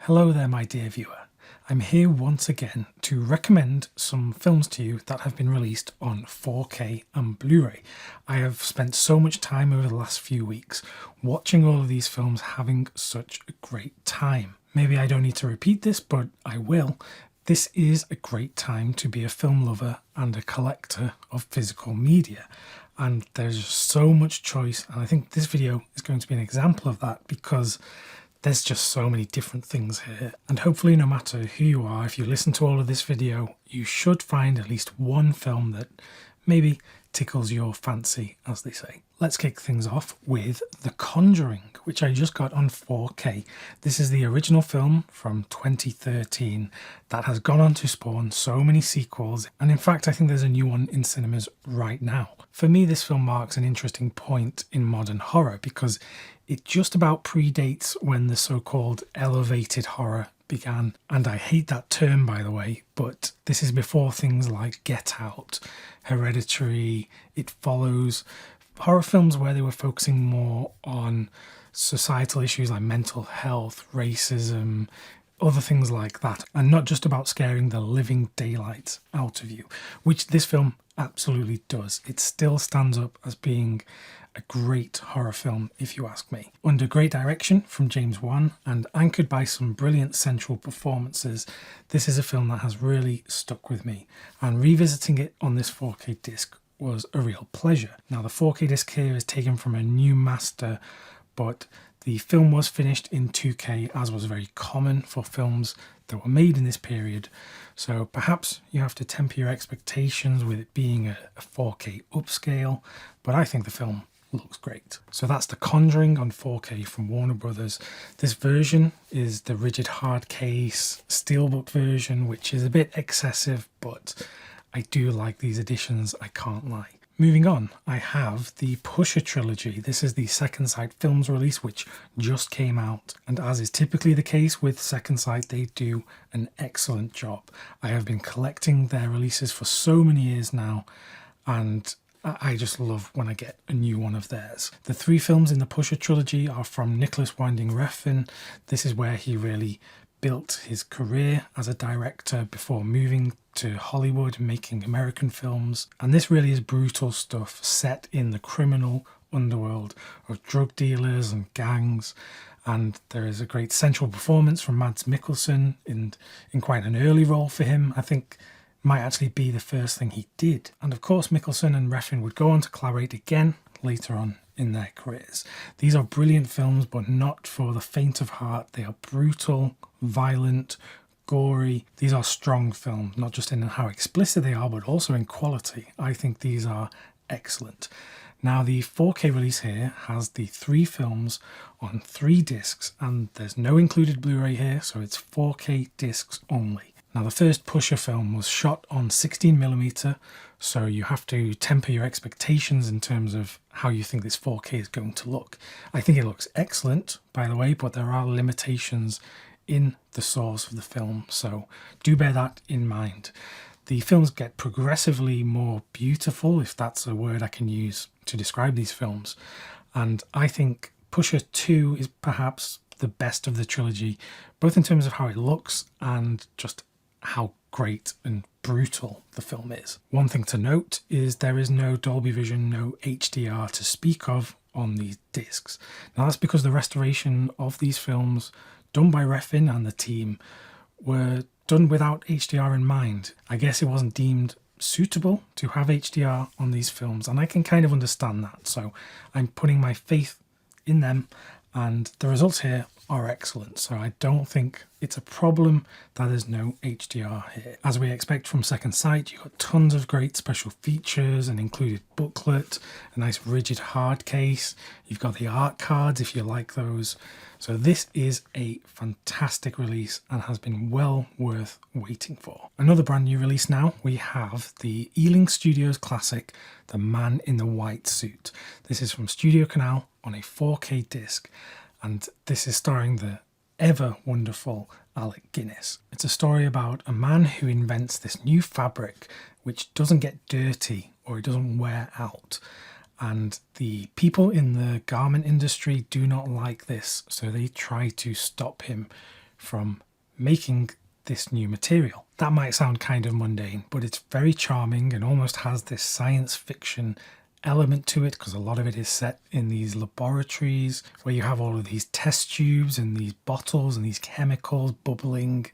Hello there, my dear viewer. I'm here once again to recommend some films to you that have been released on 4K and Blu-ray. I have spent so much time over the last few weeks watching all of these films, having such a great time. Maybe I don't need to repeat this, but I will. This is a great time to be a film lover and a collector of physical media. And there's just so much choice, and I think this video is going to be an example of that because there's just so many different things here. And hopefully, no matter who you are, if you listen to all of this video, you should find at least one film that maybe tickles your fancy, as they say. Let's kick things off with The Conjuring, which I just got on 4K. This is the original film from 2013 that has gone on to spawn so many sequels, and in fact I think there's a new one in cinemas right now. For me, this film marks an interesting point in modern horror because it just about predates when the so-called elevated horror began. And I hate that term, by the way, but this is before things like Get Out, Hereditary, It Follows, horror films where they were focusing more on societal issues like mental health, racism, other things like that, and not just about scaring the living daylights out of you, which this film absolutely does. It still stands up as being a great horror film, if you ask me. Under great direction from James Wan and anchored by some brilliant central performances, this is a film that has really stuck with me, and revisiting it on this 4K disc was a real pleasure. Now, the 4K disc here is taken from a new master, but the film was finished in 2K, as was very common for films that were made in this period. So perhaps you have to temper your expectations with it being a 4K upscale, but I think the film looks great. So that's The Conjuring on 4K from Warner Brothers. This version is the rigid hard case steelbook version, which is a bit excessive, but I do like these editions, I can't lie. Moving on, I have the Pusher trilogy. This is the Second Sight Films release, which just came out. And as is typically the case with Second Sight, they do an excellent job. I have been collecting their releases for so many years now, and I just love when I get a new one of theirs. The three films in the Pusher trilogy are from Nicholas Winding Refn. This is where he really built his career as a director before moving to Hollywood, making American films. And this really is brutal stuff set in the criminal underworld of drug dealers and gangs. And there is a great central performance from Mads Mikkelsen in quite an early role for him. I think might actually be the first thing he did. And of course, Mikkelsen and Refn would go on to collaborate again later on in their careers. These are brilliant films, but not for the faint of heart. They are brutal, violent, gory. These are strong films, not just in how explicit they are, but also in quality. I think these are excellent. Now, the 4K release here has the three films on 3 discs, and there's no included Blu-ray here, so it's 4K discs only. Now, the first Pusher film was shot on 16mm, so you have to temper your expectations in terms of how you think this 4K is going to look. I think it looks excellent, by the way, but there are limitations in the source of the film, so do bear that in mind. The films get progressively more beautiful, if that's a word I can use to describe these films, and I think Pusher 2 is perhaps the best of the trilogy, both in terms of how it looks and just how great and brutal the film is. One thing to note is there is no Dolby Vision, no HDR to speak of on these discs. Now, that's because the restoration of these films done by Refn and the team were done without HDR in mind. I guess it wasn't deemed suitable to have HDR on these films, and I can kind of understand that, so I'm putting my faith in them, and the results here are excellent, so I don't think it's a problem that there's no HDR here. As we expect from Second Sight, you've got tons of great special features, an included booklet, a nice rigid hard case, you've got the art cards if you like those. So this is a fantastic release and has been well worth waiting for. Another brand new release now, we have the Ealing Studios classic, The Man in the White Suit. This is from Studio Canal on a 4K disc, and this is starring the ever wonderful Alec Guinness. It's a story about a man who invents this new fabric which doesn't get dirty or it doesn't wear out. And the people in the garment industry do not like this, so they try to stop him from making this new material. That might sound kind of mundane, but it's very charming and almost has this science fiction element to it, because a lot of it is set in these laboratories where you have all of these test tubes and these bottles and these chemicals bubbling,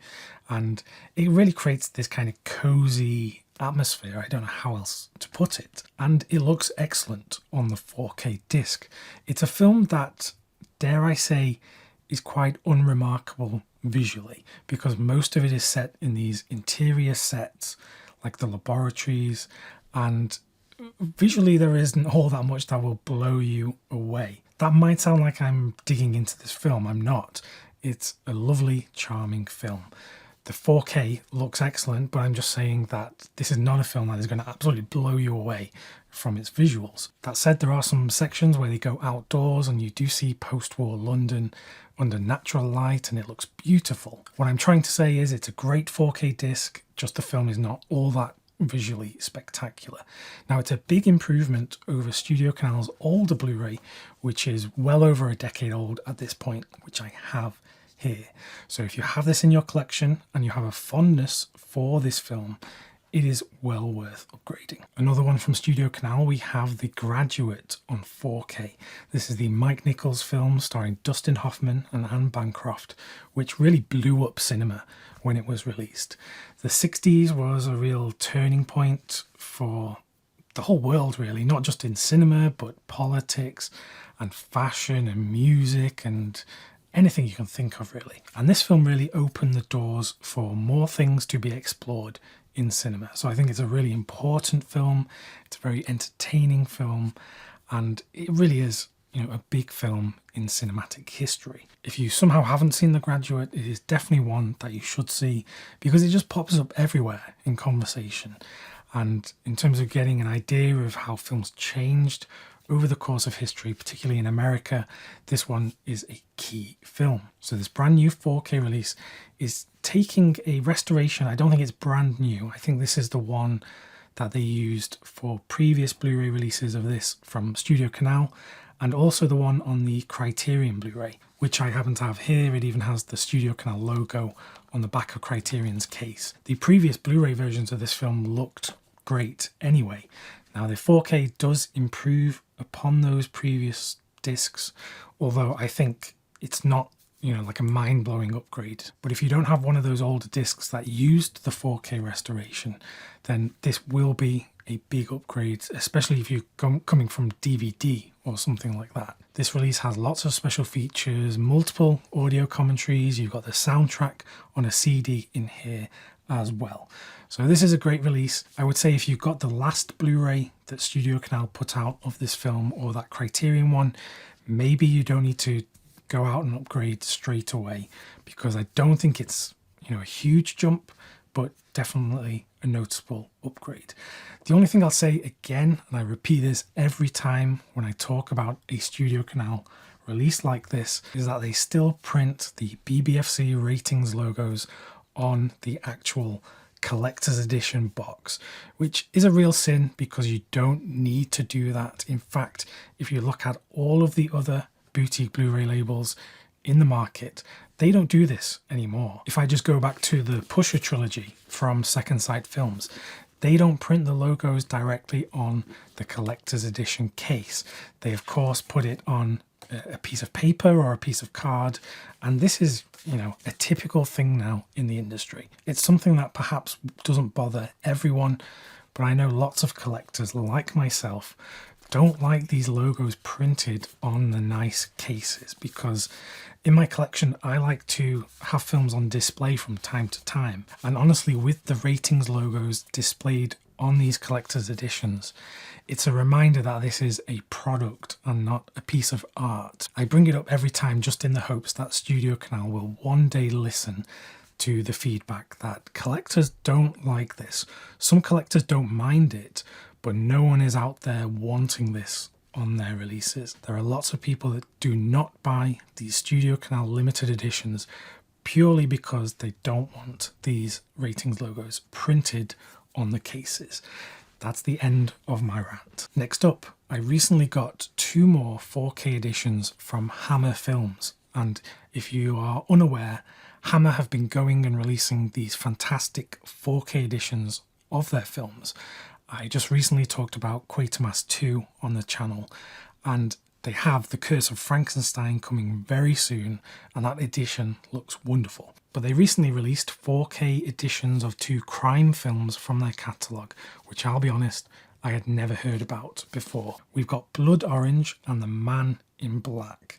and it really creates this kind of cozy atmosphere. I don't know how else to put it. And it looks excellent on the 4K disc. It's a film that, dare I say, is quite unremarkable visually, because most of it is set in these interior sets like the laboratories, and visually there isn't all that much that will blow you away. That might sound like I'm digging into this film. I'm not. It's a lovely, charming film. The 4K looks excellent, but I'm just saying that this is not a film that is going to absolutely blow you away from its visuals. That said, there are some sections where they go outdoors and you do see post-war London under natural light, and it looks beautiful. What I'm trying to say is it's a great 4K disc, just the film is not all that visually spectacular. Now, it's a big improvement over Studio Canal's older Blu-ray, which is well over a decade old at this point, which I have here. So if you have this in your collection and you have a fondness for this film, it is well worth upgrading. Another one from Studio Canal, we have The Graduate on 4K. This is the Mike Nichols film starring Dustin Hoffman and Anne Bancroft, which really blew up cinema when it was released. The 60s was a real turning point for the whole world, really, not just in cinema, but politics and fashion and music and anything you can think of, really. And this film really opened the doors for more things to be explored in cinema. So I think it's a really important film. It's a very entertaining film, and it really is, a big film in cinematic history. If you somehow haven't seen The Graduate, it is definitely one that you should see, because it just pops up everywhere in conversation. And in terms of getting an idea of how films changed over the course of history, particularly in America, this one is a key film. So this brand new 4K release is taking a restoration. I don't think it's brand new. I think this is the one that they used for previous Blu-ray releases of this from Studio Canal, and also the one on the Criterion Blu-ray, which I happen to have here. It even has the Studio Canal logo on the back of Criterion's case. The previous Blu-ray versions of this film looked great anyway. Now, the 4K does improve upon those previous discs, although I think it's not, like a mind-blowing upgrade. But if you don't have one of those older discs that used the 4K restoration, then this will be a big upgrade, especially if you're coming from DVD or something like that. This release has lots of special features, multiple audio commentaries. You've got the soundtrack on a CD in here as well. So this is a great release. I would say if you got the last Blu-ray that Studio Canal put out of this film, or that Criterion one, maybe you don't need to go out and upgrade straight away, because I don't think it's a huge jump, but definitely a noticeable upgrade. The only thing I'll say again, and I repeat this every time when I talk about a Studio Canal release like this, is that they still print the BBFC ratings logos on the actual collector's edition box, which is a real sin, because you don't need to do that. In fact, if you look at all of the other boutique Blu-ray labels in the market, they don't do this anymore. If I just go back to the Pusher trilogy from Second Sight Films, they don't print the logos directly on the collector's edition case. They of course put it on a piece of paper or a piece of card, and this is a typical thing now in the industry. It's something that perhaps doesn't bother everyone, but I know lots of collectors like myself don't like these logos printed on the nice cases, because in my collection I like to have films on display from time to time, and honestly, with the ratings logos displayed on these collector's editions, it's a reminder that this is a product and not a piece of art. I bring it up every time just in the hopes that Studio Canal will one day listen to the feedback that collectors don't like this. Some collectors don't mind it, but no one is out there wanting this on their releases. There are lots of people that do not buy these Studio Canal limited editions purely because they don't want these ratings logos printed on the cases. That's the end of my rant. Next up, I recently got 2 more 4K editions from Hammer Films, and if you are unaware, Hammer have been going and releasing these fantastic 4K editions of their films. I just recently talked about Quatermass 2 on the channel, and they have The Curse of Frankenstein coming very soon, and that edition looks wonderful. But they recently released 4K editions of 2 crime films from their catalogue, which I'll be honest, I had never heard about before. We've got Blood Orange and The Man in Black.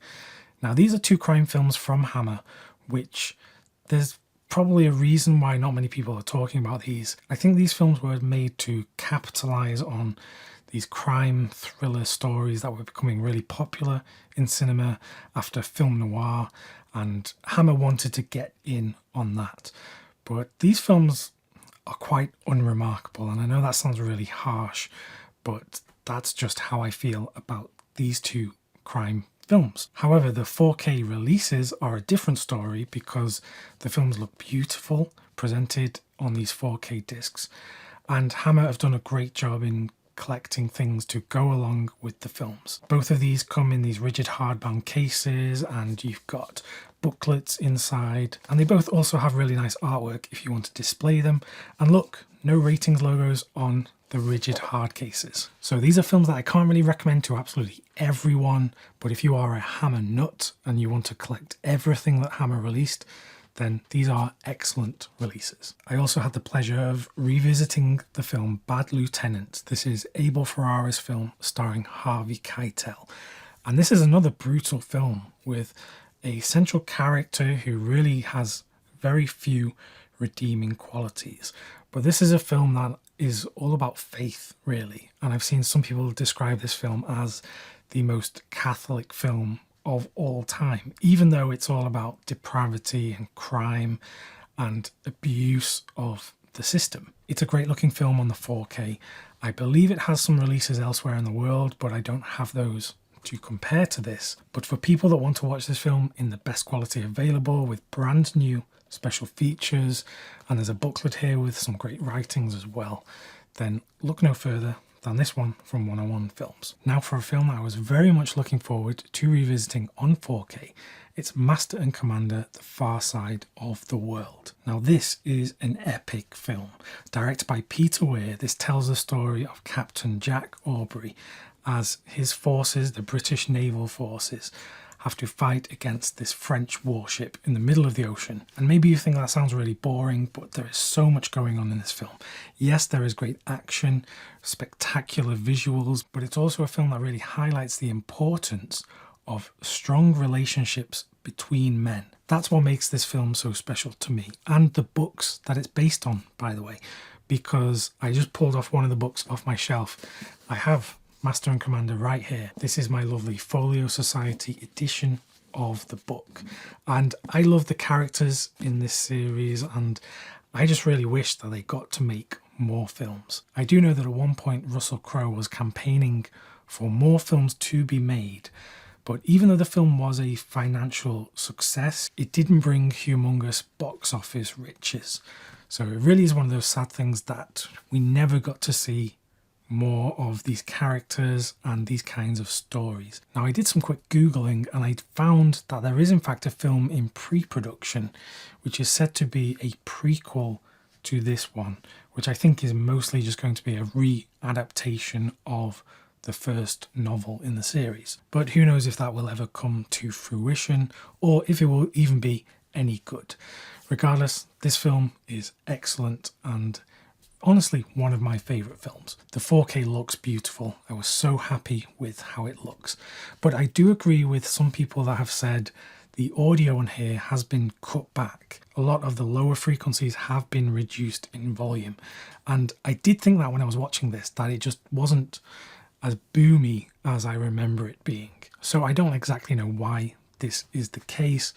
Now these are 2 crime films from Hammer, which there's probably a reason why not many people are talking about these. I think these films were made to capitalise on these crime thriller stories that were becoming really popular in cinema after film noir, and Hammer wanted to get in on that. But these films are quite unremarkable, and I know that sounds really harsh, but that's just how I feel about these 2 crime films. However, the 4K releases are a different story because the films look beautiful presented on these 4K discs, and Hammer have done a great job in collecting things to go along with the films. Both of these come in these rigid hardbound cases, and you've got booklets inside, and they both also have really nice artwork if you want to display them. And look, no ratings logos on the rigid hard cases. So these are films that I can't really recommend to absolutely everyone, but if you are a Hammer nut and you want to collect everything that Hammer released, then these are excellent releases. I also had the pleasure of revisiting the film Bad Lieutenant. This is Abel Ferrara's film starring Harvey Keitel. And this is another brutal film with a central character who really has very few redeeming qualities. But this is a film that is all about faith, really. And I've seen some people describe this film as the most Catholic film of all time, even though it's all about depravity and crime and abuse of the system. It's a great looking film on the 4K. I believe it has some releases elsewhere in the world, but I don't have those to compare to this. But for people that want to watch this film in the best quality available with brand new special features, and there's a booklet here with some great writings as well, then look no further than this one from 101 Films. Now for a film that I was very much looking forward to revisiting on 4K. It's Master and Commander: The Far Side of the World. Now this is an epic film. Directed by Peter Weir, this tells the story of Captain Jack Aubrey as his forces, the British naval forces, have to fight against this French warship in the middle of the ocean. And maybe you think that sounds really boring, but there is so much going on in this film. Yes, there is great action, spectacular visuals, but it's also a film that really highlights the importance of strong relationships between men. That's what makes this film so special to me, and the books that it's based on, by the way, because I just pulled off one of the books off my shelf. I have Master and Commander right here. This is my lovely Folio Society edition of the book, and I love the characters in this series, and I just really wish that they got to make more films. I do know that at one point Russell Crowe was campaigning for more films to be made, but even though the film was a financial success, it didn't bring humongous box office riches. So it really is one of those sad things that we never got to see more of these characters and these kinds of stories. Now I did some quick Googling and I found that there is in fact a film in pre-production which is said to be a prequel to this one, which I think is mostly just going to be a re-adaptation of the first novel in the series. But who knows if that will ever come to fruition or if it will even be any good. Regardless, this film is excellent and honestly one of my favourite films. The 4K looks beautiful. I was so happy with how it looks. But I do agree with some people that have said the audio on here has been cut back. A lot of the lower frequencies have been reduced in volume. And I did think that when I was watching this, that it just wasn't as boomy as I remember it being. So I don't exactly know why this is the case,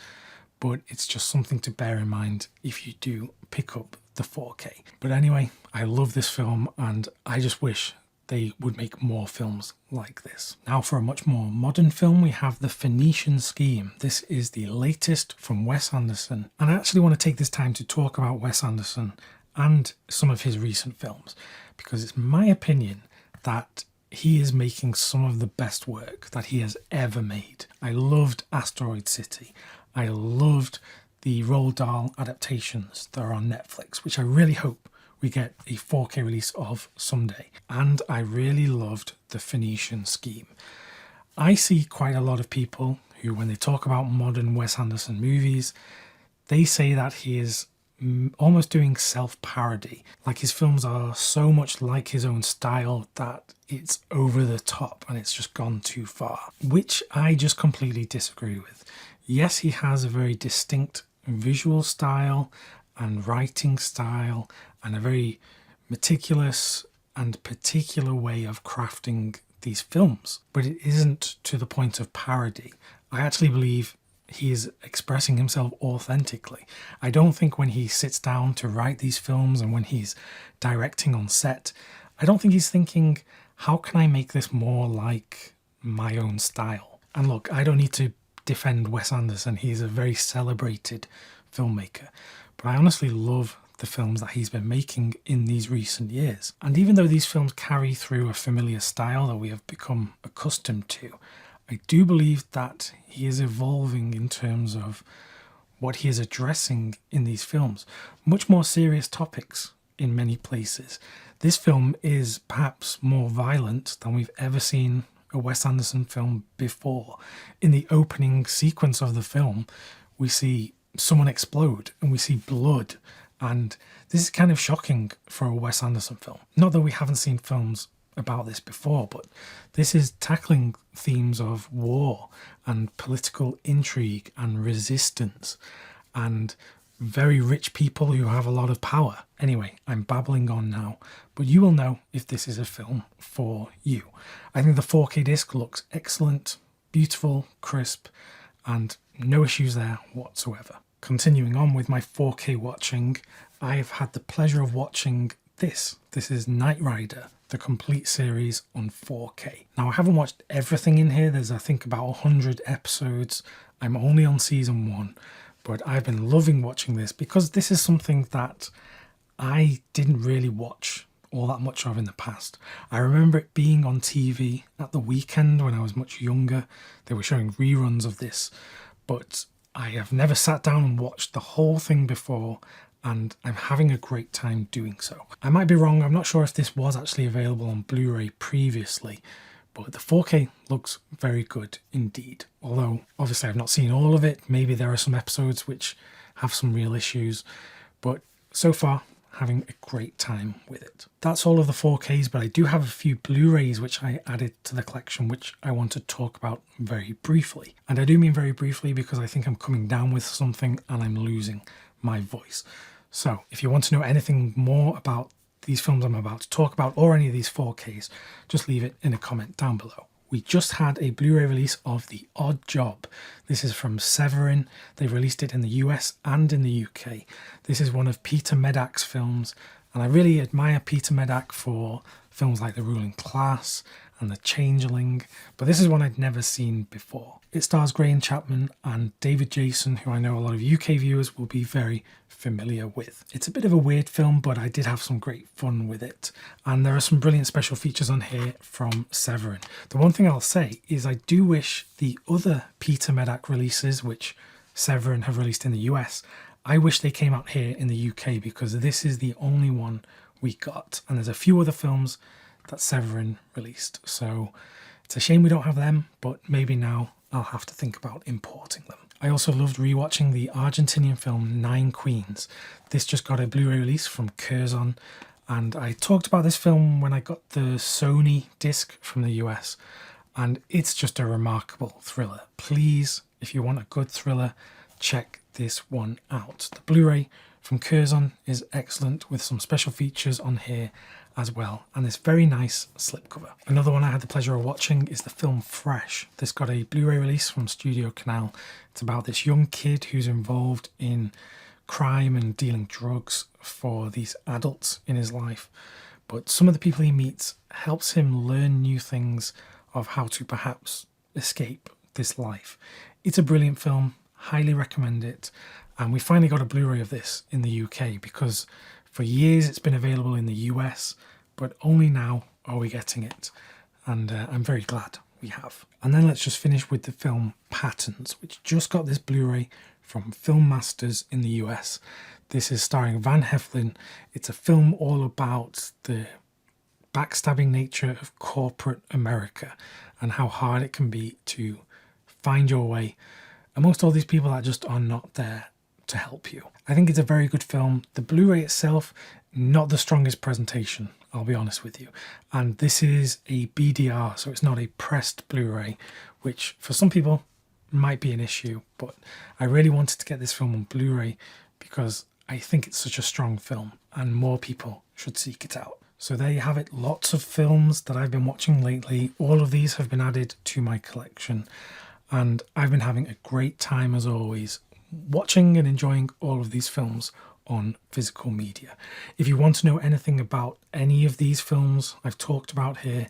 but it's just something to bear in mind if you do pick up the 4K. But anyway, I love this film and I just wish they would make more films like this. Now for a much more modern film, we have The Phoenician Scheme. This is the latest from Wes Anderson. And I actually want to take this time to talk about Wes Anderson and some of his recent films, because it's my opinion that he is making some of the best work that he has ever made. I loved Asteroid City. I loved the Roald Dahl adaptations that are on Netflix, which I really hope we get a 4K release of someday. And I really loved The Phoenician Scheme. I see quite a lot of people who, when they talk about modern Wes Anderson movies, they say that he is almost doing self-parody. Like his films are so much like his own style that it's over the top and it's just gone too far, which I just completely disagree with. Yes, he has a very distinct visual style and writing style and a very meticulous and particular way of crafting these films, but it isn't to the point of parody. I actually believe he is expressing himself authentically. I don't think when he sits down to write these films and when he's directing on set, I don't think he's thinking, how can I make this more like my own style? And look, I don't need to defend Wes Anderson. He's a very celebrated filmmaker, but I honestly love the films that he's been making in these recent years. And even though these films carry through a familiar style that we have become accustomed to, I do believe that he is evolving in terms of what he is addressing in these films. Much more serious topics in many places. This film is perhaps more violent than we've ever seen a Wes Anderson film before. In the opening sequence of the film, we see someone explode and we see blood. And this is kind of shocking for a Wes Anderson film. Not that we haven't seen films about this before, but this is tackling themes of war and political intrigue and resistance and very rich people who have a lot of power. Anyway, I'm babbling on now, but you will know if this is a film for you. I think the 4K disc looks excellent, beautiful, crisp, and no issues there whatsoever. Continuing on with my 4K watching, I've had the pleasure of watching this. This is Knight Rider, the complete series on 4K. Now, I haven't watched everything in here. There's, I think, about 100 episodes. I'm only on season 1, but I've been loving watching this because this is something that I didn't really watch all that much of in the past. I remember it being on TV at the weekend when I was much younger. They were showing reruns of this, but I have never sat down and watched the whole thing before, and I'm having a great time doing so. I might be wrong, I'm not sure if this was actually available on Blu-ray previously, but the 4K looks very good indeed. Although, obviously I've not seen all of it, maybe there are some episodes which have some real issues, but so far, having a great time with it. That's all of the 4Ks, but I do have a few Blu-rays which I added to the collection which I want to talk about very briefly. And I do mean very briefly because I think I'm coming down with something and I'm losing my voice. So if you want to know anything more about these films I'm about to talk about or any of these 4Ks, just leave it in a comment down below. We just had a Blu-ray release of The Odd Job. This is from Severin. They released it in the US and in the UK. This is one of Peter Medak's films, and I really admire Peter Medak for films like The Ruling Class and The Changeling, but this is one I'd never seen before. It stars Graham Chapman and David Jason, who I know a lot of UK viewers will be very familiar with. It's a bit of a weird film, but I did have some great fun with it. And there are some brilliant special features on here from Severin. The one thing I'll say is I do wish the other Peter Medak releases, which Severin have released in the US, I wish they came out here in the UK because this is the only one we got. And there's a few other films that Severin released. So it's a shame we don't have them, but maybe now I'll have to think about importing them. I also loved rewatching the Argentinian film Nine Queens. This just got a Blu-ray release from Curzon, and I talked about this film when I got the Sony disc from the US, and it's just a remarkable thriller. Please, if you want a good thriller, check this one out. The Blu-ray from Curzon is excellent with some special features on here as well, and this very nice slipcover. Another one I had the pleasure of watching is the film Fresh. This got a Blu-ray release from Studio Canal. It's about this young kid who's involved in crime and dealing drugs for these adults in his life, but some of the people he meets helps him learn new things of how to perhaps escape this life. It's a brilliant film, highly recommend it, and we finally got a Blu-ray of this in the UK because for years it's been available in the US, but only now are we getting it, and I'm very glad we have. And then let's just finish with the film Patterns, which just got this Blu-ray from Film Masters in the US. This is starring Van Heflin. It's a film all about the backstabbing nature of corporate America and how hard it can be to find your way amongst all these people that just are not there to help you. I think it's a very good film. The Blu-ray itself, not the strongest presentation, I'll be honest with you. And this is a BDR, so it's not a pressed Blu-ray, which for some people might be an issue, but I really wanted to get this film on Blu-ray because I think it's such a strong film and more people should seek it out. So there you have it, lots of films that I've been watching lately. All of these have been added to my collection and I've been having a great time as always watching and enjoying all of these films on physical media. If you want to know anything about any of these films I've talked about here,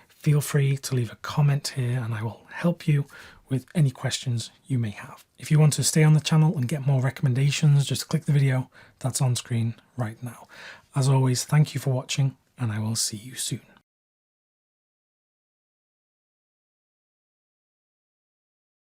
feel free to leave a comment here and I will help you with any questions you may have. If you want to stay on the channel and get more recommendations, just click the video that's on screen right now. As always, thank you for watching and I will see you soon.